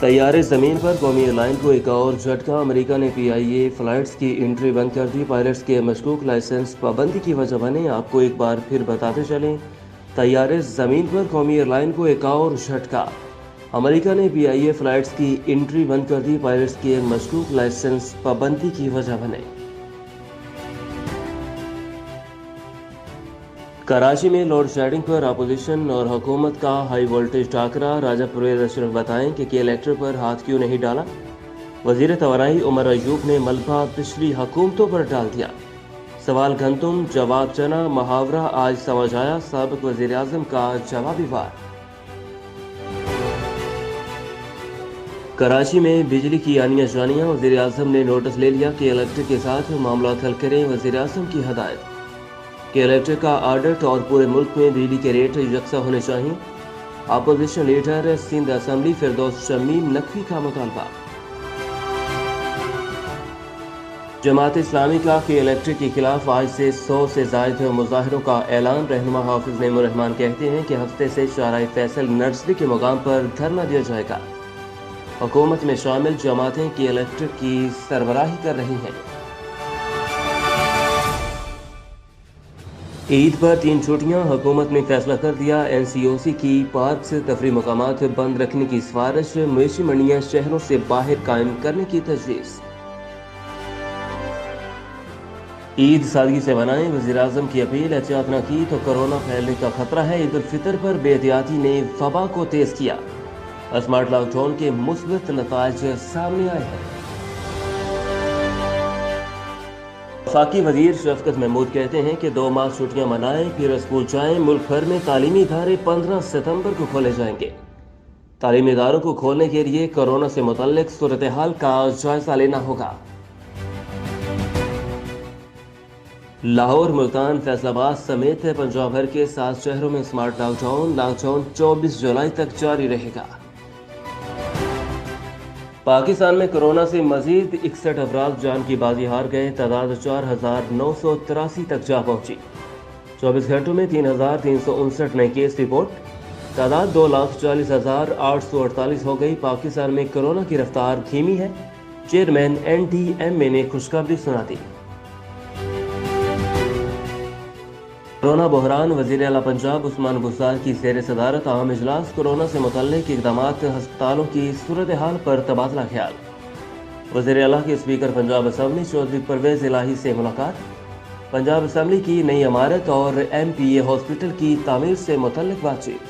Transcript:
طیارے زمین پر قومی ایئر لائن کو ایک اور جھٹکا۔ امریکہ نے PIA فلائٹس کی انٹری بند کر دی۔ پائلٹس کے مشکوک لائسنس پابندی کی وجہ بنے۔ آپ کو ایک بار پھر بتاتے چلیں، طیارے زمین پر قومی ایئر لائن کو ایک اور جھٹکا۔ امریکہ نے PIA فلائٹس کی انٹری بند کر دی۔ پائلٹس کے مشکوک لائسنس پابندی کی وجہ بنے۔ کراچی میں لوڈ شیڈنگ پر اپوزیشن اور حکومت کا ہائی وولٹیج ٹاکرا۔ راجہ پرویز اشرف بتائیں کہ کلیکٹر پر ہاتھ کیوں نہیں ڈالا۔ وزیر توانائی عمر ایوب نے ملبہ پچھلی حکومتوں پر ڈال دیا۔ سوال گندم جواب چنا، محاورہ آج سمجھ آیا۔ سابق وزیر اعظم کا جوابی وار۔ کراچی میں بجلی کی آنیاں جانیاں، وزیر اعظم نے نوٹس لے لیا کہ الیکٹرک کے ساتھ معاملات حل کریں۔ وزیر اعظم کی ہدایت کہ الیکٹرک کا آڈٹ اور پورے ملک میں بجلی کے ریٹ یکساں ہونے چاہئیں۔ Opposition leader Sindh assembly Firdous Shamim Naqvi کا مطالبہ۔ جماعت اسلامی کا کہ الیکٹرک کے خلاف آج سے 100 سے زائد مظاہروں کا اعلان۔ رہنما حافظ نعیم الرحمان کہتے ہیں کہ ہفتے سے شارع فیصل نرسری کے مقام پر دھرنا دیا جائے گا۔ حکومت میں شامل جماعتیں کی الیکٹرک کی سربراہی کر رہی ہیں۔ عید پر 3 چھٹیاں، حکومت نے فیصلہ کر دیا۔ NCOC کی پارکس تفریح مقامات بند رکھنے کی سفارش۔ مویشی منڈیاں شہروں سے باہر قائم کرنے کی تجویز۔ عید سادگی سے منائیں، وزیر اعظم کی اپیل۔ احتیاط نہ کی تو کورونا پھیلنے کا خطرہ ہے۔ عید الفطر پر بے احتیاطی نے وبا کو تیز کیا۔ اسمارٹ لاک ڈاؤن کے مثبت نتائج سامنے آئے ہیں۔ وفاقی وزیر شفقت محمود کہتے ہیں کہ 2 ماہ چھٹیاں منائیں پھر اسکول جائیں۔ ملک بھر میں تعلیمی ادارے 15 ستمبر کو کھولے جائیں گے۔ تعلیمی اداروں کو کھولنے کے لیے کورونا سے متعلق صورتحال کا جائزہ لینا ہوگا۔ لاہور، ملتان، فیصل آباد سمیت پنجاب بھر کے 7 شہروں میں اسمارٹ لاک ڈاؤن۔ 24 جولائی تک جاری رہے گا۔ پاکستان میں کورونا سے مزید 61 افراد جان کی بازی ہار گئے۔ تعداد 4983 تک جا پہنچی۔ 24 گھنٹوں میں 3359 نئے کیس رپورٹ۔ تعداد 2,40,848 ہو گئی۔ پاکستان میں کورونا کی رفتار دھیمی ہے، چیئرمین NDMA نے خوشخبری سنا دی۔ کورونا بحران، وزیر اعلیٰ پنجاب عثمان بزدار کی زیر صدارت عام اجلاس۔ کورونا سے متعلق اقدامات، ہسپتالوں کی صورتحال پر تبادلہ خیال۔ وزیر اعلیٰ کے اسپیکر پنجاب اسمبلی چودھری پرویز الہی سے ملاقات۔ پنجاب اسمبلی کی نئی عمارت اور MPA ہاسپٹل کی تعمیر سے متعلق بات چیت۔